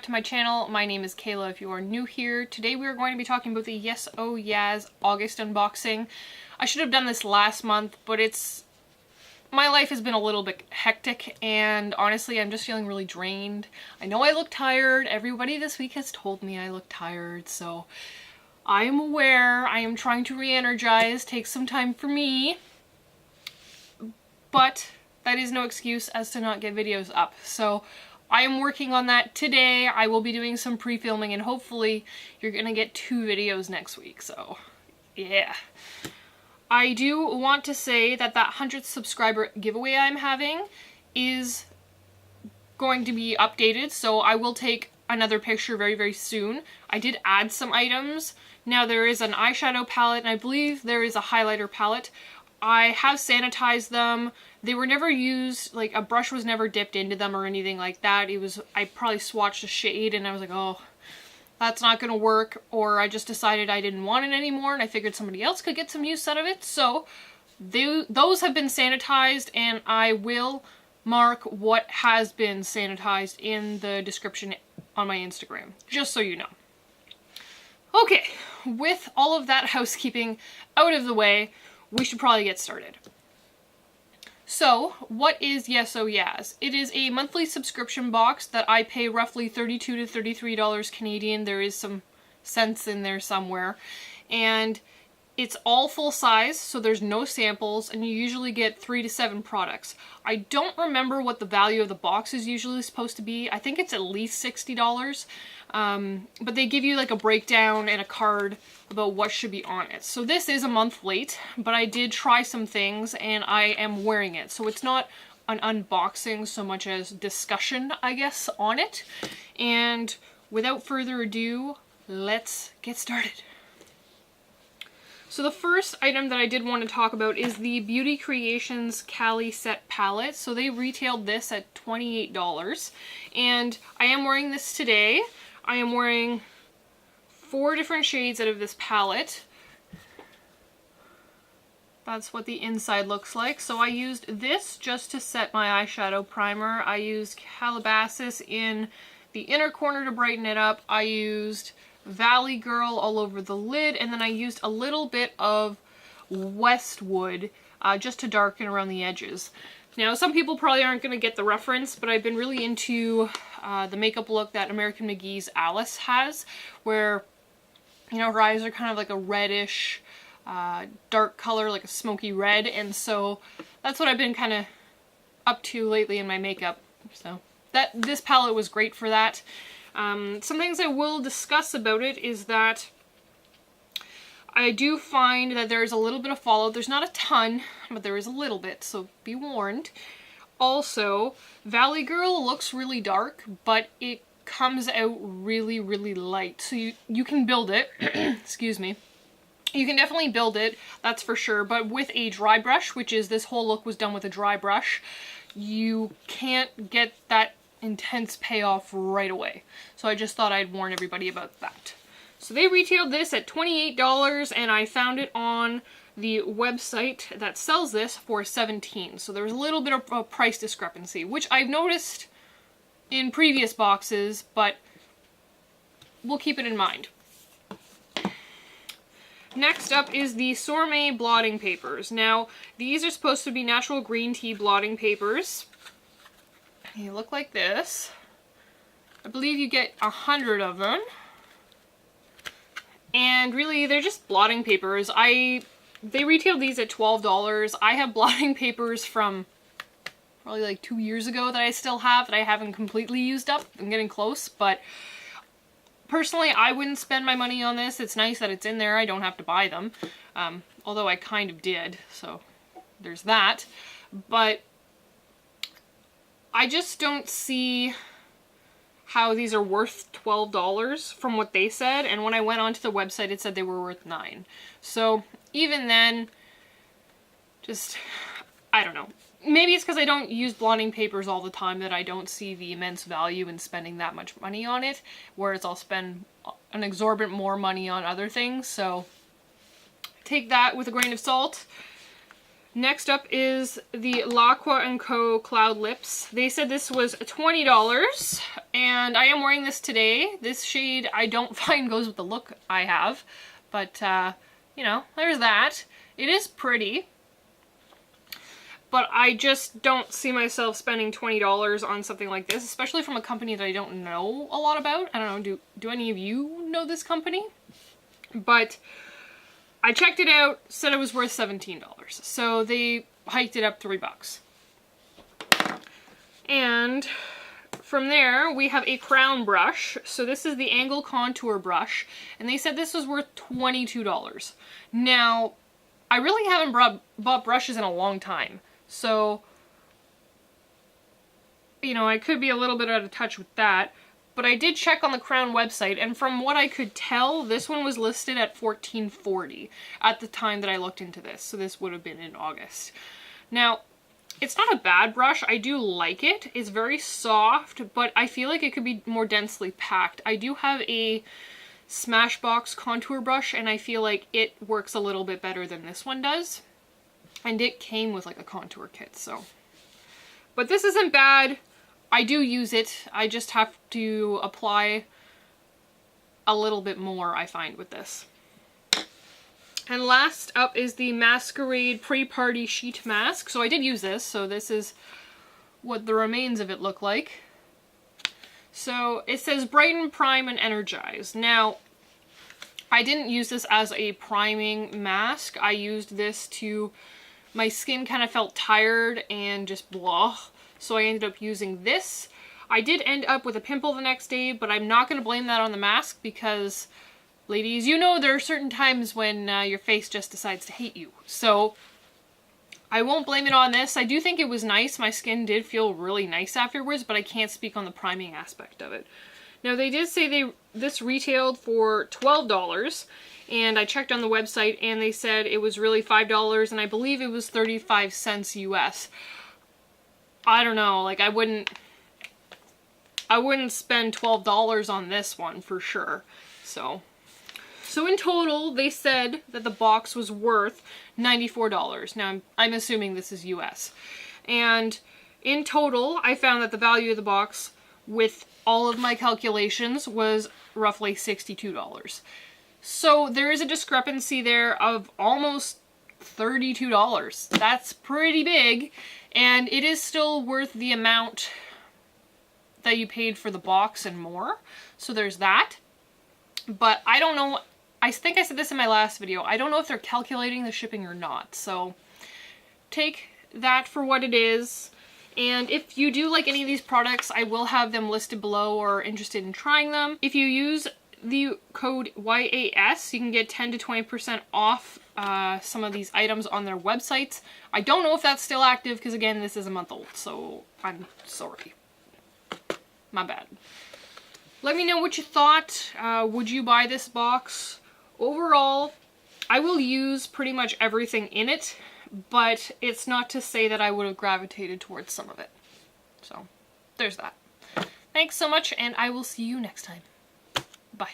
to my channel. My name is Kayla if you are new here. Today we are going to be talking about the YesOhYas August unboxing. I should have done this last month, but my life has been a little bit hectic and honestly I'm just feeling really drained. I know I look tired. Everybody this week has told me I look tired, so I am aware. I am trying to re-energize, take some time for me, but that is no excuse as to not get videos up. So I am working on that today. I will be doing some pre-filming and hopefully you're gonna get 2 videos next week, so yeah. I do want to say that 100th subscriber giveaway I'm having is going to be updated, so I will take another picture very, very soon. I did add some items. Now there is an eyeshadow palette and I believe there is a highlighter palette. I have sanitized them. They were never used, like a brush was never dipped into them or anything like that. I probably swatched a shade and I was like, oh, that's not gonna work, or I just decided I didn't want it anymore and I figured somebody else could get some use out of it. So those have been sanitized and I will mark what has been sanitized in the description on my Instagram, just so you know. Okay, with all of that housekeeping out of the way, we should probably get started. So, what is YesOhYas? It is a monthly subscription box that I pay roughly $32 to $33 Canadian. There is some cents in there somewhere. And it's all full size, so there's no samples, and you usually get 3 to 7 products. I don't remember what the value of the box is usually supposed to be. I think it's at least $60. But they give you like a breakdown and a card about what should be on it. So this is a month late, but I did try some things and I am wearing it. So it's not an unboxing so much as discussion, I guess, on it. And without further ado, let's get started. So the first item that I did want to talk about is the Beauty Creations Cali set palette. So they retailed this at $28 and I am wearing this today. I am wearing 4 different shades out of this palette. That's what the inside looks like. So I used this just to set my eyeshadow primer. I used Calabasas in the inner corner to brighten it up. I used Valley Girl all over the lid, and then I used a little bit of Westwood just to darken around the edges. Now, some people probably aren't going to get the reference, but I've been really into the makeup look that American McGee's Alice has, where, you know, her eyes are kind of like a reddish, dark color, like a smoky red, and so that's what I've been kind of up to lately in my makeup. So this palette was great for that. Some things I will discuss about it is that I do find that there's a little bit of fallout. There's not a ton, but there is a little bit, so be warned. Also, Valley Girl looks really dark, but it comes out really, really light. So you can build it, excuse me. You can definitely build it, that's for sure, but with a dry brush, which is this whole look was done with a dry brush, you can't get that intense payoff right away. So I just thought I'd warn everybody about that. So they retailed this at $28 and I found it on the website that sells this for $17. So there was a little bit of a price discrepancy, which I've noticed in previous boxes, but we'll keep it in mind. Next up is the Sorme blotting papers. Now, these are supposed to be natural green tea blotting papers. They look like this. I believe you get 100 of them. And really, they're just blotting papers. They retailed these at $12. I have blotting papers from probably like 2 years ago that I still have, that I haven't completely used up. I'm getting close, but personally, I wouldn't spend my money on this. It's nice that it's in there. I don't have to buy them. Although I kind of did, so there's that. But I just don't see how these are worth $12 from what they said, and when I went onto the website it said they were worth $9. So even then, just, I don't know. Maybe it's because I don't use blotting papers all the time that I don't see the immense value in spending that much money on it, whereas I'll spend an exorbitant more money on other things, so take that with a grain of salt. Next up is the Laqa & Co. Cloud Lips. They said this was $20, and I am wearing this today. This shade I don't find goes with the look I have, but you know, there's that. It is pretty, but I just don't see myself spending $20 on something like this, especially from a company that I don't know a lot about. I don't know, do any of you know this company? But I checked it out, said it was worth $17. So they hiked it up $3. And from there, we have a crown brush. So this is the Angle Contour Brush, and they said this was worth $22. Now, I really haven't bought brushes in a long time, so, you know, I could be a little bit out of touch with that. But I did check on the Crown website, and from what I could tell, this one was listed at $14.40 at the time that I looked into this. So this would have been in August. Now, it's not a bad brush. I do like it. It's very soft, but I feel like it could be more densely packed. I do have a Smashbox contour brush, and I feel like it works a little bit better than this one does. And it came with like a contour kit, so. But this isn't bad. I do use it. I just have to apply a little bit more, I find, with this. And last up is the Maskeraide Pre-Party Sheet Mask. So I did use this, so this is what the remains of it look like. So it says Brighten, Prime, and Energize. Now, I didn't use this as a priming mask. I used this to... My skin kind of felt tired and just blah. So I ended up using this. I did end up with a pimple the next day, but I'm not going to blame that on the mask because, ladies, you know there are certain times when your face just decides to hate you. So I won't blame it on this. I do think it was nice. My skin did feel really nice afterwards, but I can't speak on the priming aspect of it. Now they did say this retailed for $12, and I checked on the website and they said it was really $5, and I believe it was 35 cents US. I don't know, like I wouldn't spend $12 on this one for sure. So in total, they said that the box was worth $94. Now I'm assuming this is US. And in total, I found that the value of the box with all of my calculations was roughly $62. So there is a discrepancy there of almost $32. That's pretty big. And it is still worth the amount that you paid for the box and more. So there's that. But I don't know. I think I said this in my last video. I don't know if they're calculating the shipping or not. So take that for what it is. And if you do like any of these products, I will have them listed below or are interested in trying them. If you use the code YAS, you can get 10 to 20% off some of these items on their websites. I don't know if that's still active because, again, this is a month old, so I'm sorry. My bad. Let me know what you thought. Would you buy this box? Overall, I will use pretty much everything in it, but it's not to say that I would have gravitated towards some of it. So, there's that. Thanks so much, and I will see you next time. Bye.